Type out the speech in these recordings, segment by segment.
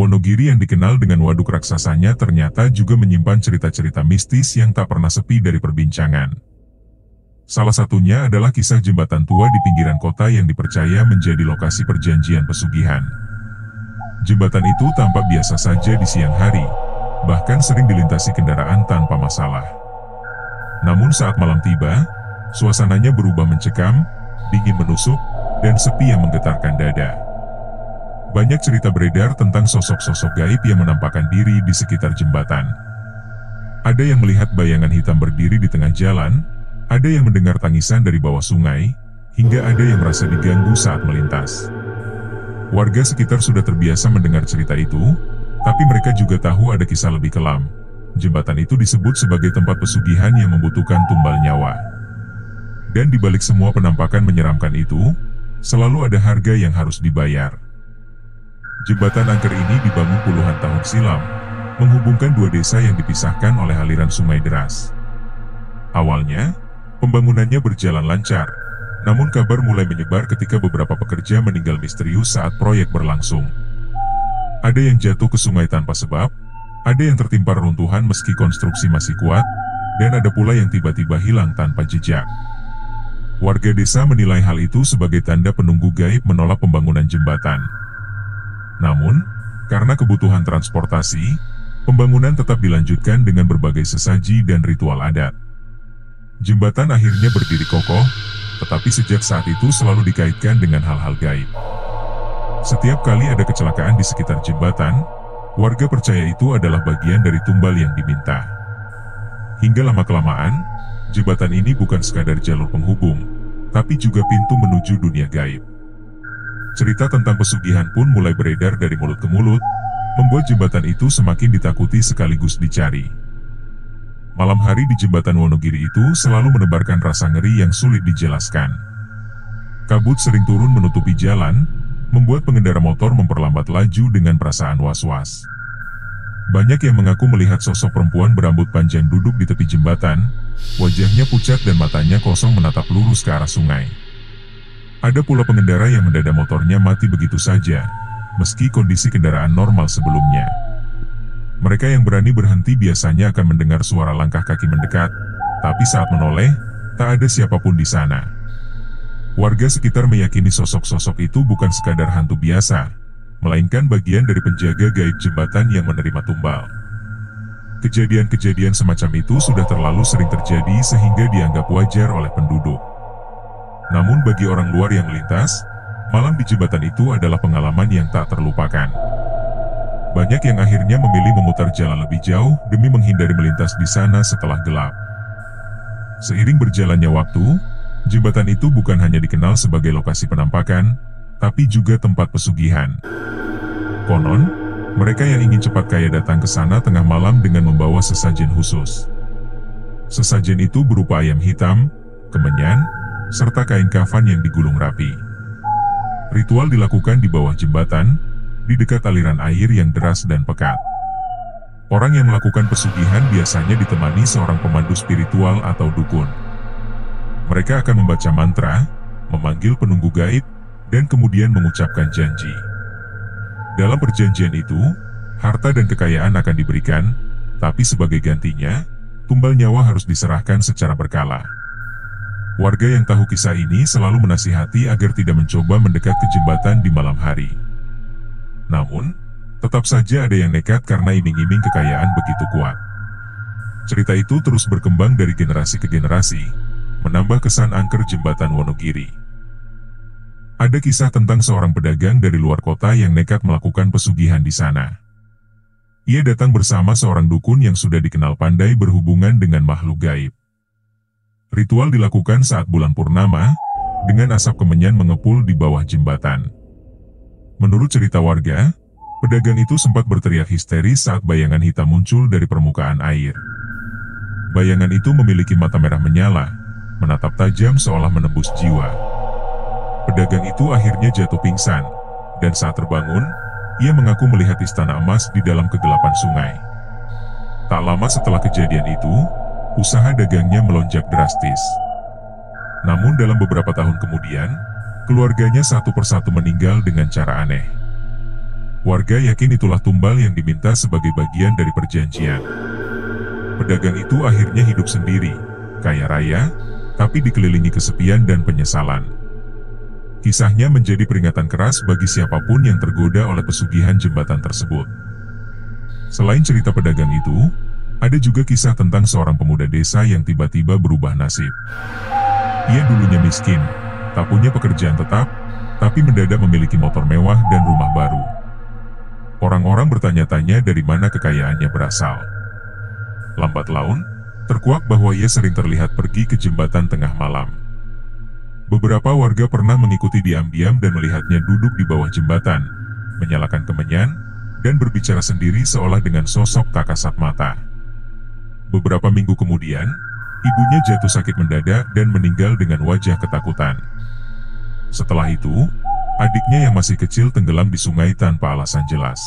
Wonogiri yang dikenal dengan waduk raksasanya ternyata juga menyimpan cerita-cerita mistis yang tak pernah sepi dari perbincangan. Salah satunya adalah kisah jembatan tua di pinggiran kota yang dipercaya menjadi lokasi perjanjian pesugihan. Jembatan itu tampak biasa saja di siang hari, bahkan sering dilintasi kendaraan tanpa masalah. Namun saat malam tiba, suasananya berubah mencekam, dingin menusuk, dan sepi yang menggetarkan dada. Banyak cerita beredar tentang sosok-sosok gaib yang menampakkan diri di sekitar jembatan. Ada yang melihat bayangan hitam berdiri di tengah jalan, ada yang mendengar tangisan dari bawah sungai, hingga ada yang merasa diganggu saat melintas. Warga sekitar sudah terbiasa mendengar cerita itu, tapi mereka juga tahu ada kisah lebih kelam. Jembatan itu disebut sebagai tempat pesugihan yang membutuhkan tumbal nyawa. Dan di balik semua penampakan menyeramkan itu, selalu ada harga yang harus dibayar. Jembatan angker ini dibangun puluhan tahun silam, menghubungkan dua desa yang dipisahkan oleh aliran sungai deras. Awalnya, pembangunannya berjalan lancar, namun kabar mulai menyebar ketika beberapa pekerja meninggal misterius saat proyek berlangsung. Ada yang jatuh ke sungai tanpa sebab, ada yang tertimpa reruntuhan meski konstruksi masih kuat, dan ada pula yang tiba-tiba hilang tanpa jejak. Warga desa menilai hal itu sebagai tanda penunggu gaib menolak pembangunan jembatan. Namun, karena kebutuhan transportasi, pembangunan tetap dilanjutkan dengan berbagai sesaji dan ritual adat. Jembatan akhirnya berdiri kokoh, tetapi sejak saat itu selalu dikaitkan dengan hal-hal gaib. Setiap kali ada kecelakaan di sekitar jembatan, warga percaya itu adalah bagian dari tumbal yang diminta. Hingga lama-kelamaan, jembatan ini bukan sekadar jalur penghubung, tapi juga pintu menuju dunia gaib. Cerita tentang pesugihan pun mulai beredar dari mulut ke mulut, membuat jembatan itu semakin ditakuti sekaligus dicari. Malam hari di jembatan Wonogiri itu selalu menebarkan rasa ngeri yang sulit dijelaskan. Kabut sering turun menutupi jalan, membuat pengendara motor memperlambat laju dengan perasaan was-was. Banyak yang mengaku melihat sosok perempuan berambut panjang duduk di tepi jembatan, wajahnya pucat dan matanya kosong menatap lurus ke arah sungai. Ada pula pengendara yang mendadak motornya mati begitu saja, meski kondisi kendaraan normal sebelumnya. Mereka yang berani berhenti biasanya akan mendengar suara langkah kaki mendekat, tapi saat menoleh, tak ada siapapun di sana. Warga sekitar meyakini sosok-sosok itu bukan sekadar hantu biasa, melainkan bagian dari penjaga gaib jembatan yang menerima tumbal. Kejadian-kejadian semacam itu sudah terlalu sering terjadi sehingga dianggap wajar oleh penduduk. Namun bagi orang luar yang melintas, malam di jembatan itu adalah pengalaman yang tak terlupakan. Banyak yang akhirnya memilih memutar jalan lebih jauh demi menghindari melintas di sana setelah gelap. Seiring berjalannya waktu, jembatan itu bukan hanya dikenal sebagai lokasi penampakan, tapi juga tempat pesugihan. Konon, mereka yang ingin cepat kaya datang ke sana tengah malam dengan membawa sesajen khusus. Sesajen itu berupa ayam hitam, kemenyan, serta kain kafan yang digulung rapi. Ritual dilakukan di bawah jembatan, di dekat aliran air yang deras dan pekat. Orang yang melakukan pesugihan biasanya ditemani seorang pemandu spiritual atau dukun. Mereka akan membaca mantra, memanggil penunggu gaib, dan kemudian mengucapkan janji. Dalam perjanjian itu, harta dan kekayaan akan diberikan, tapi sebagai gantinya, tumbal nyawa harus diserahkan secara berkala. Warga yang tahu kisah ini selalu menasihati agar tidak mencoba mendekat ke jembatan di malam hari. Namun, tetap saja ada yang nekat karena iming-iming kekayaan begitu kuat. Cerita itu terus berkembang dari generasi ke generasi, menambah kesan angker jembatan Wonogiri. Ada kisah tentang seorang pedagang dari luar kota yang nekat melakukan pesugihan di sana. Ia datang bersama seorang dukun yang sudah dikenal pandai berhubungan dengan makhluk gaib. Ritual dilakukan saat bulan purnama, dengan asap kemenyan mengepul di bawah jembatan. Menurut cerita warga, pedagang itu sempat berteriak histeris saat bayangan hitam muncul dari permukaan air. Bayangan itu memiliki mata merah menyala, menatap tajam seolah menembus jiwa. Pedagang itu akhirnya jatuh pingsan, dan saat terbangun, ia mengaku melihat istana emas di dalam kegelapan sungai. Tak lama setelah kejadian itu, usaha dagangnya melonjak drastis. Namun dalam beberapa tahun kemudian, keluarganya satu persatu meninggal dengan cara aneh. Warga yakin itulah tumbal yang diminta sebagai bagian dari perjanjian. Pedagang itu akhirnya hidup sendiri, kaya raya, tapi dikelilingi kesepian dan penyesalan. Kisahnya menjadi peringatan keras bagi siapapun yang tergoda oleh pesugihan jembatan tersebut. Selain cerita pedagang itu, ada juga kisah tentang seorang pemuda desa yang tiba-tiba berubah nasib. Ia dulunya miskin, tak punya pekerjaan tetap, tapi mendadak memiliki motor mewah dan rumah baru. Orang-orang bertanya-tanya dari mana kekayaannya berasal. Lambat laun, terkuak bahwa ia sering terlihat pergi ke jembatan tengah malam. Beberapa warga pernah mengikuti diam-diam dan melihatnya duduk di bawah jembatan, menyalakan kemenyan, dan berbicara sendiri seolah dengan sosok tak kasat mata. Beberapa minggu kemudian, ibunya jatuh sakit mendadak dan meninggal dengan wajah ketakutan. Setelah itu, adiknya yang masih kecil tenggelam di sungai tanpa alasan jelas.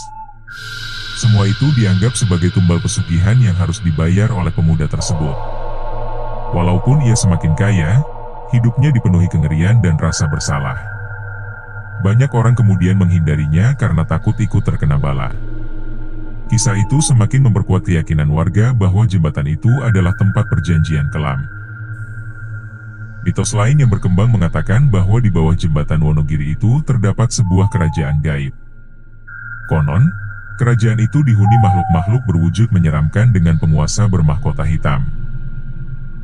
Semua itu dianggap sebagai tumbal pesugihan yang harus dibayar oleh pemuda tersebut. Walaupun ia semakin kaya, hidupnya dipenuhi kengerian dan rasa bersalah. Banyak orang kemudian menghindarinya karena takut ikut terkena bala. Kisah itu semakin memperkuat keyakinan warga bahwa jembatan itu adalah tempat perjanjian kelam. Mitos lain yang berkembang mengatakan bahwa di bawah jembatan Wonogiri itu terdapat sebuah kerajaan gaib. Konon, kerajaan itu dihuni makhluk-makhluk berwujud menyeramkan dengan penguasa bermahkota hitam.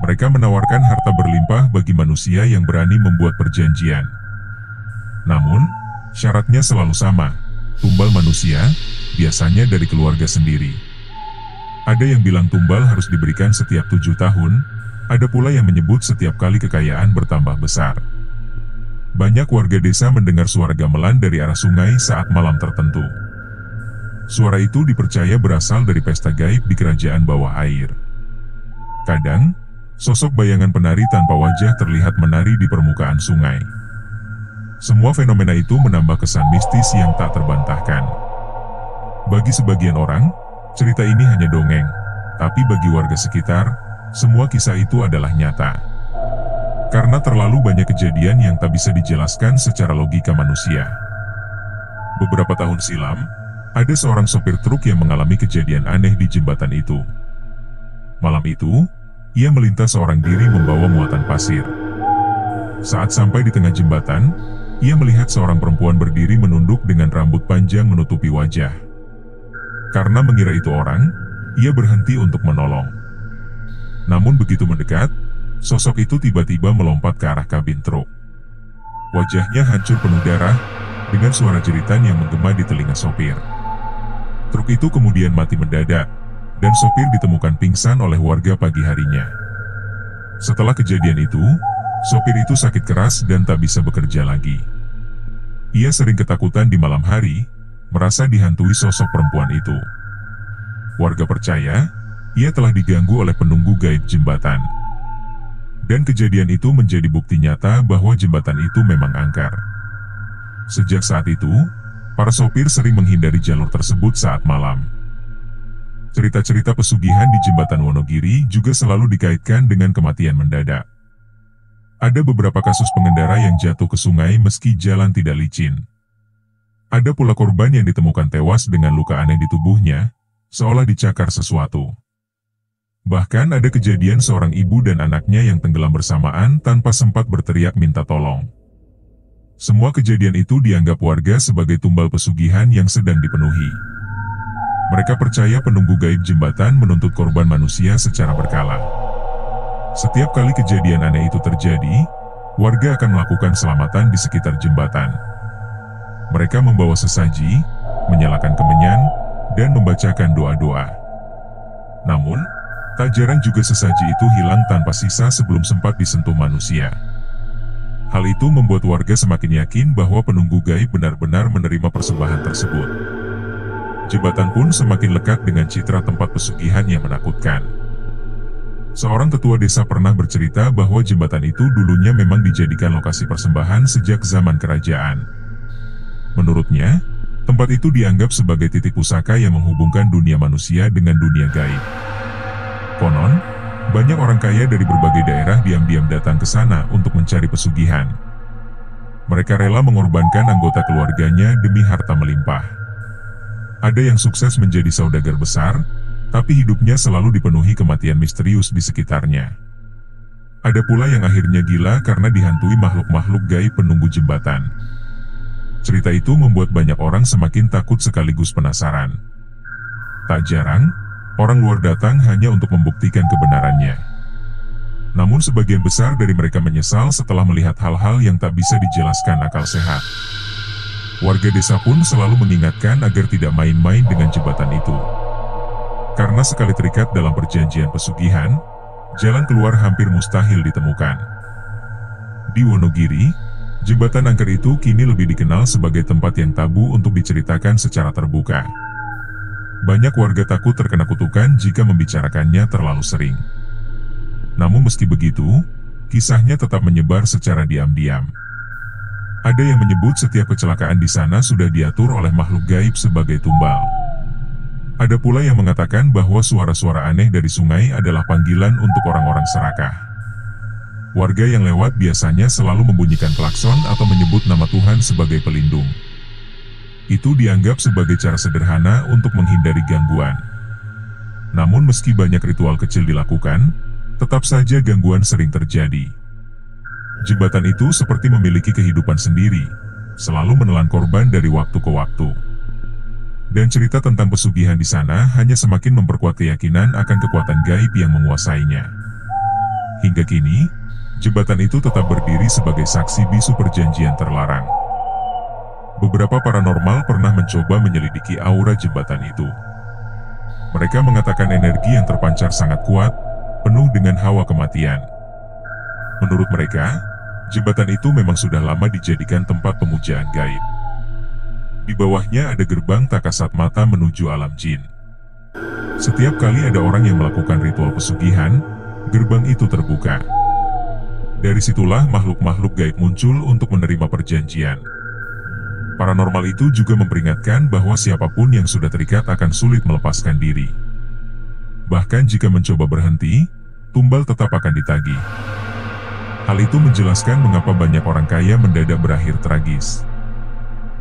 Mereka menawarkan harta berlimpah bagi manusia yang berani membuat perjanjian. Namun, syaratnya selalu sama, tumbal manusia, biasanya dari keluarga sendiri. Ada yang bilang tumbal harus diberikan setiap 7 tahun, ada pula yang menyebut setiap kali kekayaan bertambah besar. Banyak warga desa mendengar suara gamelan dari arah sungai saat malam tertentu. Suara itu dipercaya berasal dari pesta gaib di kerajaan bawah air. Kadang, sosok bayangan penari tanpa wajah terlihat menari di permukaan sungai. Semua fenomena itu menambah kesan mistis yang tak terbantahkan. Bagi sebagian orang, cerita ini hanya dongeng, tapi bagi warga sekitar, semua kisah itu adalah nyata. Karena terlalu banyak kejadian yang tak bisa dijelaskan secara logika manusia. Beberapa tahun silam, ada seorang sopir truk yang mengalami kejadian aneh di jembatan itu. Malam itu, ia melintas seorang diri membawa muatan pasir. Saat sampai di tengah jembatan, ia melihat seorang perempuan berdiri menunduk dengan rambut panjang menutupi wajah. Karena mengira itu orang, ia berhenti untuk menolong. Namun begitu mendekat, sosok itu tiba-tiba melompat ke arah kabin truk. Wajahnya hancur penuh darah, dengan suara jeritan yang menggema di telinga sopir. Truk itu kemudian mati mendadak, dan sopir ditemukan pingsan oleh warga pagi harinya. Setelah kejadian itu, sopir itu sakit keras dan tak bisa bekerja lagi. Ia sering ketakutan di malam hari, merasa dihantui sosok perempuan itu. Warga percaya, ia telah diganggu oleh penunggu gaib jembatan. Dan kejadian itu menjadi bukti nyata bahwa jembatan itu memang angker. Sejak saat itu, para sopir sering menghindari jalur tersebut saat malam. Cerita-cerita pesugihan di jembatan Wonogiri juga selalu dikaitkan dengan kematian mendadak. Ada beberapa kasus pengendara yang jatuh ke sungai meski jalan tidak licin. Ada pula korban yang ditemukan tewas dengan luka aneh di tubuhnya, seolah dicakar sesuatu. Bahkan ada kejadian seorang ibu dan anaknya yang tenggelam bersamaan tanpa sempat berteriak minta tolong. Semua kejadian itu dianggap warga sebagai tumbal pesugihan yang sedang dipenuhi. Mereka percaya penunggu gaib jembatan menuntut korban manusia secara berkala. Setiap kali kejadian aneh itu terjadi, warga akan melakukan selamatan di sekitar jembatan. Mereka membawa sesaji, menyalakan kemenyan, dan membacakan doa-doa. Namun, tak jarang juga sesaji itu hilang tanpa sisa sebelum sempat disentuh manusia. Hal itu membuat warga semakin yakin bahwa penunggu gaib benar-benar menerima persembahan tersebut. Jembatan pun semakin lekat dengan citra tempat pesugihan yang menakutkan. Seorang ketua desa pernah bercerita bahwa jembatan itu dulunya memang dijadikan lokasi persembahan sejak zaman kerajaan. Menurutnya, tempat itu dianggap sebagai titik pusaka yang menghubungkan dunia manusia dengan dunia gaib. Konon, banyak orang kaya dari berbagai daerah diam-diam datang ke sana untuk mencari pesugihan. Mereka rela mengorbankan anggota keluarganya demi harta melimpah. Ada yang sukses menjadi saudagar besar, tapi hidupnya selalu dipenuhi kematian misterius di sekitarnya. Ada pula yang akhirnya gila karena dihantui makhluk-makhluk gaib penunggu jembatan. Cerita itu membuat banyak orang semakin takut sekaligus penasaran. Tak jarang, orang luar datang hanya untuk membuktikan kebenarannya. Namun sebagian besar dari mereka menyesal setelah melihat hal-hal yang tak bisa dijelaskan akal sehat. Warga desa pun selalu mengingatkan agar tidak main-main dengan jembatan itu. Karena sekali terikat dalam perjanjian pesugihan, jalan keluar hampir mustahil ditemukan. Di Wonogiri, jembatan angker itu kini lebih dikenal sebagai tempat yang tabu untuk diceritakan secara terbuka. Banyak warga takut terkena kutukan jika membicarakannya terlalu sering. Namun meski begitu, kisahnya tetap menyebar secara diam-diam. Ada yang menyebut setiap kecelakaan di sana sudah diatur oleh makhluk gaib sebagai tumbal. Ada pula yang mengatakan bahwa suara-suara aneh dari sungai adalah panggilan untuk orang-orang serakah. Warga yang lewat biasanya selalu membunyikan klakson atau menyebut nama Tuhan sebagai pelindung. Itu dianggap sebagai cara sederhana untuk menghindari gangguan. Namun meski banyak ritual kecil dilakukan, tetap saja gangguan sering terjadi. Jembatan itu seperti memiliki kehidupan sendiri, selalu menelan korban dari waktu ke waktu. Dan cerita tentang pesugihan di sana hanya semakin memperkuat keyakinan akan kekuatan gaib yang menguasainya. Hingga kini, jembatan itu tetap berdiri sebagai saksi bisu perjanjian terlarang. Beberapa paranormal pernah mencoba menyelidiki aura jembatan itu. Mereka mengatakan energi yang terpancar sangat kuat, penuh dengan hawa kematian. Menurut mereka, jembatan itu memang sudah lama dijadikan tempat pemujaan gaib. Di bawahnya ada gerbang tak kasat mata menuju alam jin. Setiap kali ada orang yang melakukan ritual pesugihan, gerbang itu terbuka. Dari situlah makhluk-makhluk gaib muncul untuk menerima perjanjian. Paranormal itu juga memperingatkan bahwa siapapun yang sudah terikat akan sulit melepaskan diri. Bahkan jika mencoba berhenti, tumbal tetap akan ditagih. Hal itu menjelaskan mengapa banyak orang kaya mendadak berakhir tragis.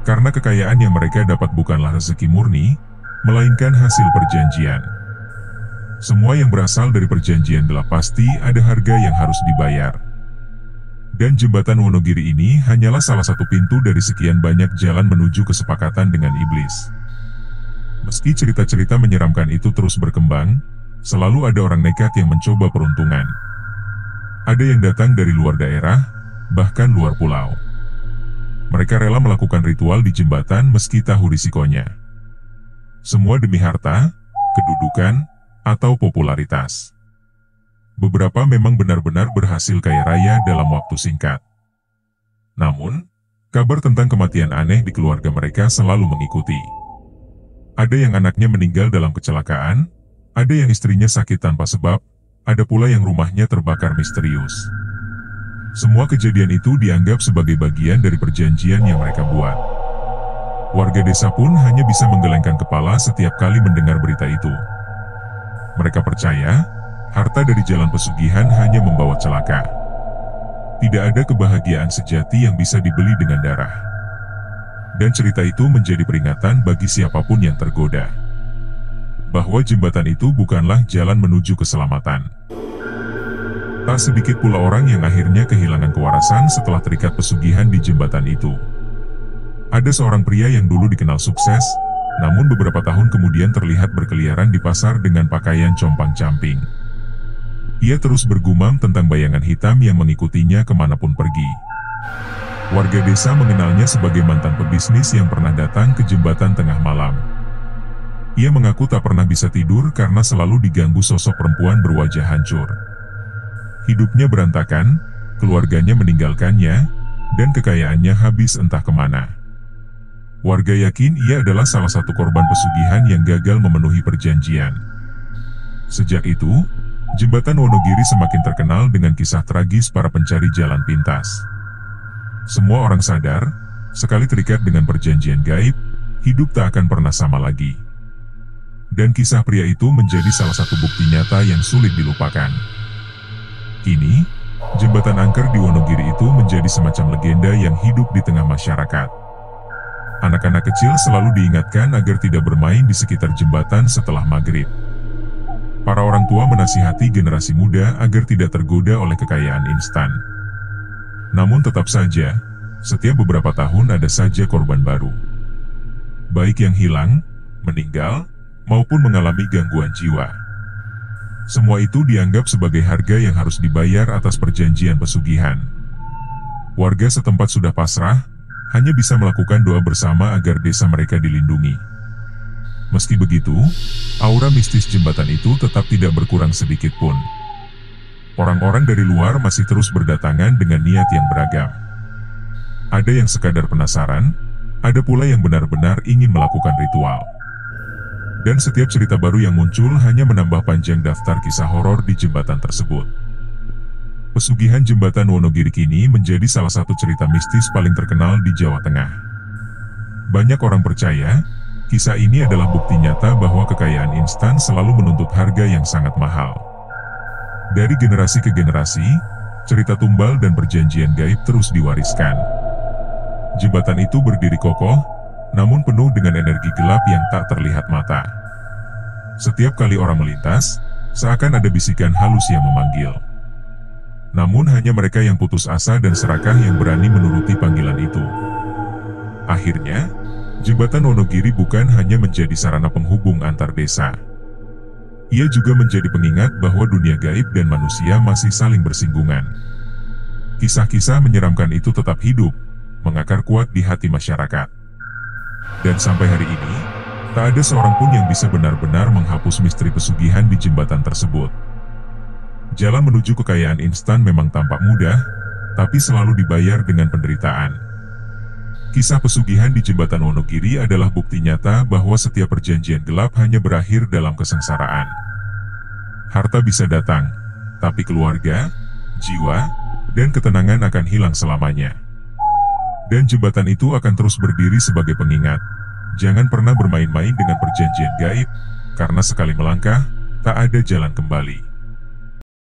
Karena kekayaan yang mereka dapat bukanlah rezeki murni, melainkan hasil perjanjian. Semua yang berasal dari perjanjian gelap pasti ada harga yang harus dibayar. Dan jembatan Wonogiri ini hanyalah salah satu pintu dari sekian banyak jalan menuju kesepakatan dengan iblis. Meski cerita-cerita menyeramkan itu terus berkembang, selalu ada orang nekat yang mencoba peruntungan. Ada yang datang dari luar daerah, bahkan luar pulau. Mereka rela melakukan ritual di jembatan meski tahu risikonya. Semua demi harta, kedudukan, atau popularitas. Beberapa memang benar-benar berhasil kaya raya dalam waktu singkat. Namun, kabar tentang kematian aneh di keluarga mereka selalu mengikuti. Ada yang anaknya meninggal dalam kecelakaan, ada yang istrinya sakit tanpa sebab, ada pula yang rumahnya terbakar misterius. Semua kejadian itu dianggap sebagai bagian dari perjanjian yang mereka buat. Warga desa pun hanya bisa menggelengkan kepala setiap kali mendengar berita itu. Mereka percaya, harta dari jalan pesugihan hanya membawa celaka. Tidak ada kebahagiaan sejati yang bisa dibeli dengan darah. Dan cerita itu menjadi peringatan bagi siapapun yang tergoda. Bahwa jembatan itu bukanlah jalan menuju keselamatan. Tak sedikit pula orang yang akhirnya kehilangan kewarasan setelah terikat pesugihan di jembatan itu. Ada seorang pria yang dulu dikenal sukses, namun beberapa tahun kemudian terlihat berkeliaran di pasar dengan pakaian compang-camping. Ia terus bergumam tentang bayangan hitam yang mengikutinya kemanapun pergi. Warga desa mengenalnya sebagai mantan pebisnis yang pernah datang ke jembatan tengah malam. Ia mengaku tak pernah bisa tidur karena selalu diganggu sosok perempuan berwajah hancur. Hidupnya berantakan, keluarganya meninggalkannya, dan kekayaannya habis entah kemana. Warga yakin ia adalah salah satu korban pesugihan yang gagal memenuhi perjanjian. Sejak itu, jembatan Wonogiri semakin terkenal dengan kisah tragis para pencari jalan pintas. Semua orang sadar, sekali terikat dengan perjanjian gaib, hidup tak akan pernah sama lagi. Dan kisah pria itu menjadi salah satu bukti nyata yang sulit dilupakan. Kini, jembatan angker di Wonogiri itu menjadi semacam legenda yang hidup di tengah masyarakat. Anak-anak kecil selalu diingatkan agar tidak bermain di sekitar jembatan setelah maghrib. Para orang tua menasihati generasi muda agar tidak tergoda oleh kekayaan instan. Namun tetap saja, setiap beberapa tahun ada saja korban baru. Baik yang hilang, meninggal, maupun mengalami gangguan jiwa. Semua itu dianggap sebagai harga yang harus dibayar atas perjanjian pesugihan. Warga setempat sudah pasrah, hanya bisa melakukan doa bersama agar desa mereka dilindungi. Meski begitu, aura mistis jembatan itu tetap tidak berkurang sedikit pun. Orang-orang dari luar masih terus berdatangan dengan niat yang beragam. Ada yang sekadar penasaran, ada pula yang benar-benar ingin melakukan ritual. Dan setiap cerita baru yang muncul hanya menambah panjang daftar kisah horor di jembatan tersebut. Pesugihan jembatan Wonogiri kini menjadi salah satu cerita mistis paling terkenal di Jawa Tengah. Banyak orang percaya, kisah ini adalah bukti nyata bahwa kekayaan instan selalu menuntut harga yang sangat mahal. Dari generasi ke generasi, cerita tumbal dan perjanjian gaib terus diwariskan. Jembatan itu berdiri kokoh, namun penuh dengan energi gelap yang tak terlihat mata. Setiap kali orang melintas, seakan ada bisikan halus yang memanggil. Namun hanya mereka yang putus asa dan serakah yang berani menuruti panggilan itu. Akhirnya, jembatan Wonogiri bukan hanya menjadi sarana penghubung antar desa. Ia juga menjadi pengingat bahwa dunia gaib dan manusia masih saling bersinggungan. Kisah-kisah menyeramkan itu tetap hidup, mengakar kuat di hati masyarakat. Dan sampai hari ini, tak ada seorang pun yang bisa benar-benar menghapus misteri pesugihan di jembatan tersebut. Jalan menuju kekayaan instan memang tampak mudah, tapi selalu dibayar dengan penderitaan. Kisah pesugihan di jembatan Wonogiri adalah bukti nyata bahwa setiap perjanjian gelap hanya berakhir dalam kesengsaraan. Harta bisa datang, tapi keluarga, jiwa, dan ketenangan akan hilang selamanya. Dan jembatan itu akan terus berdiri sebagai pengingat. Jangan pernah bermain-main dengan perjanjian gaib, karena sekali melangkah, tak ada jalan kembali.